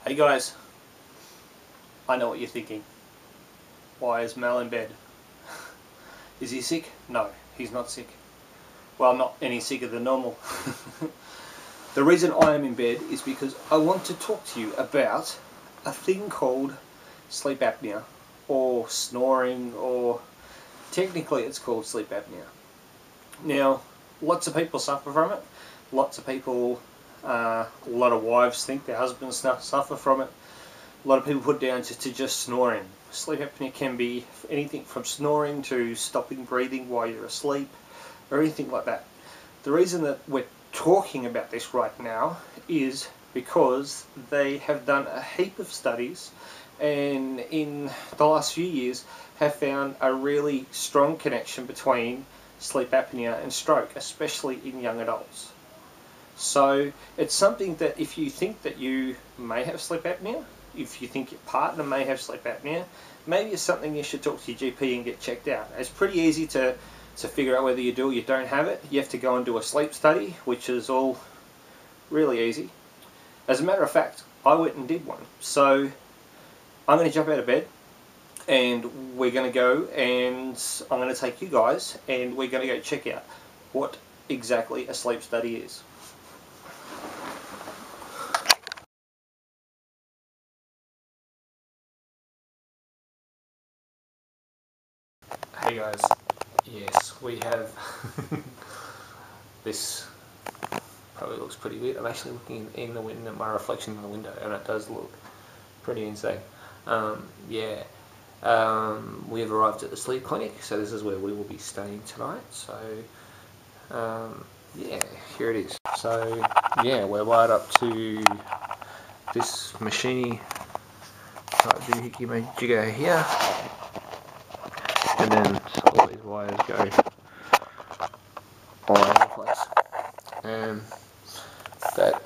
Hey guys, I know what you're thinking. Why is Mel in bed? Is he sick? No, he's not sick. Well, not any sicker than normal. The reason I am in bed is because I want to talk to you about a thing called sleep apnea, or snoring, or technically it's called sleep apnea. Now, lots of people suffer from it. Lots of people, a lot of wives think their husbands suffer from it. A lot of people put it down to just snoring. Sleep apnea can be anything from snoring to stopping breathing while you're asleep, or anything like that. The reason that we're talking about this right now is because they have done a heap of studies, and in the last few years have found a really strong connection between sleep apnea and stroke, especially in young adults. So it's something that if you think that you may have sleep apnea, if you think your partner may have sleep apnea, maybe it's something you should talk to your GP and get checked out. It's pretty easy to figure out whether you do or you don't have it. You have to go and do a sleep study, which is all really easy. As a matter of fact, I went and did one. So I'm going to jump out of bed and we're going to go, and I'm going to take you guys and we're going to go check out what exactly a sleep study is. Hey guys, yes, we have this. Probably looks pretty weird. I'm actually looking in the window, my reflection in the window, and it does look pretty insane. We have arrived at the sleep clinic, so this is where we will be staying tonight. So yeah, here it is. So yeah, we're wired up to this machine type jigger here, and then all these wires go all over the place, and that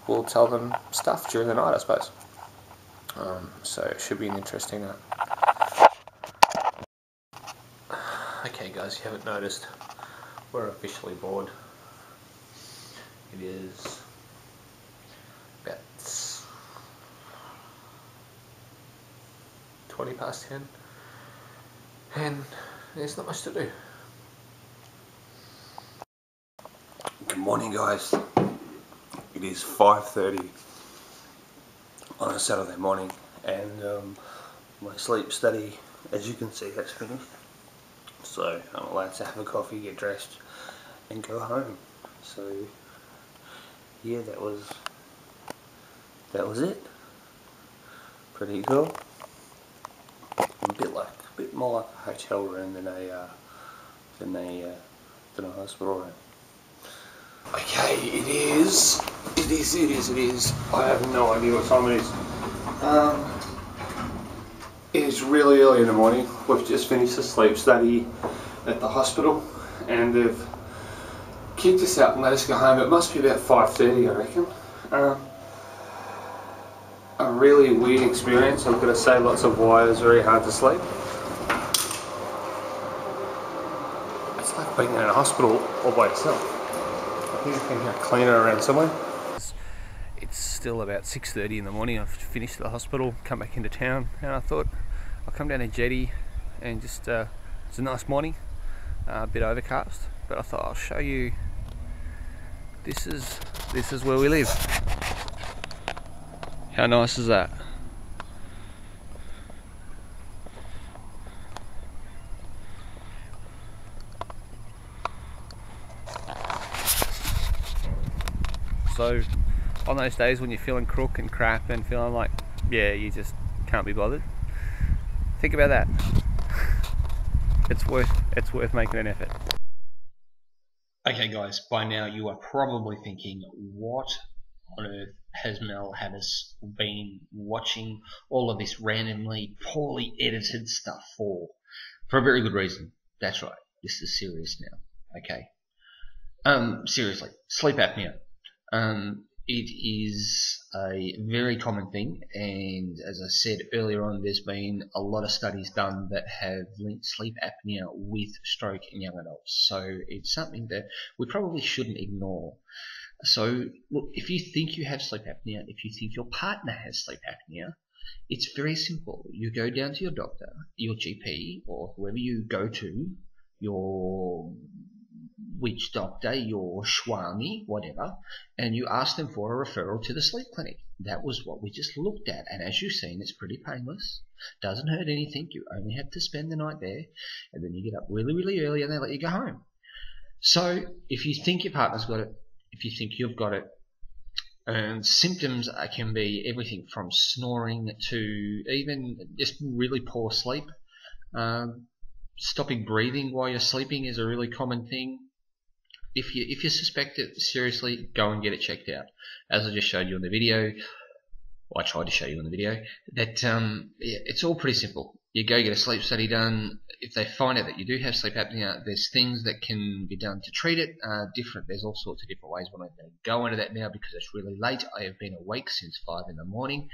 will tell them stuff during the night, I suppose. So it should be an interesting night. Okay guys, you haven't noticed, we're officially bored. It is about 20 past 10 and there's not much to do. Good morning guys. It is 5:30 on a Saturday morning, and my sleep study, as you can see, has finished. So I'm allowed to have a coffee, get dressed and go home. So yeah, that was it. Pretty cool. A bit more like a hotel room than a hospital room. Okay, it is. I have no idea what time it is. It is really early in the morning. We've just finished the sleep study at the hospital, and they've kicked us out and let us go home. It must be about 5:30, I reckon. A really weird experience, I've got to say. Lots of wires, very hard to sleep. It's like being in a hospital all by itself. I think I can hear a cleaner around somewhere. It's still about 6:30 in the morning. I've finished at the hospital, come back into town, and I thought I'll come down to Jetty and just, it's a nice morning, a bit overcast, but I thought I'll show you, this is where we live. How nice is that? So on those days when you're feeling crook and crap and feeling like, yeah, you just can't be bothered, think about that. It's worth making an effort. Okay guys, by now you are probably thinking, what on earth has Mel had us been watching all of this randomly poorly edited stuff for? For a very good reason. That's right, this is serious now, okay? Seriously, sleep apnea. It is a very common thing, and as I said earlier on, there's been a lot of studies done that have linked sleep apnea with stroke in young adults. So it's something that we probably shouldn't ignore. So look, if you think you have sleep apnea, if you think your partner has sleep apnea, it's very simple. You go down to your doctor, your GP, or whoever you go to, your witch doctor, your Swami, whatever, and you ask them for a referral to the sleep clinic. That was what we just looked at, and as you've seen, it's pretty painless. Doesn't hurt anything. You only have to spend the night there, and then you get up really, really early, and they let you go home. So if you think your partner's got it, if you think you've got it, and symptoms can be everything from snoring to even just really poor sleep. Stopping breathing while you're sleeping is a really common thing. If you suspect it, seriously, go and get it checked out. As I just showed you in the video, I tried to show you in the video, that yeah, it's all pretty simple. You go get a sleep study done. If they find out that you do have sleep apnea, there's things that can be done to treat it. There's all sorts of different ways. We're not going to go into that now because it's really late. I have been awake since 5 in the morning.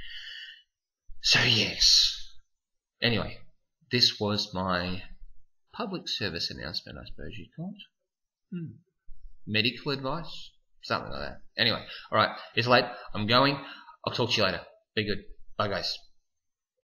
So yes. Anyway, this was my public service announcement, I suppose you'd call it. Medical advice? Something like that. Anyway, alright, it's late. I'm going. I'll talk to you later. Be good. Bye, guys.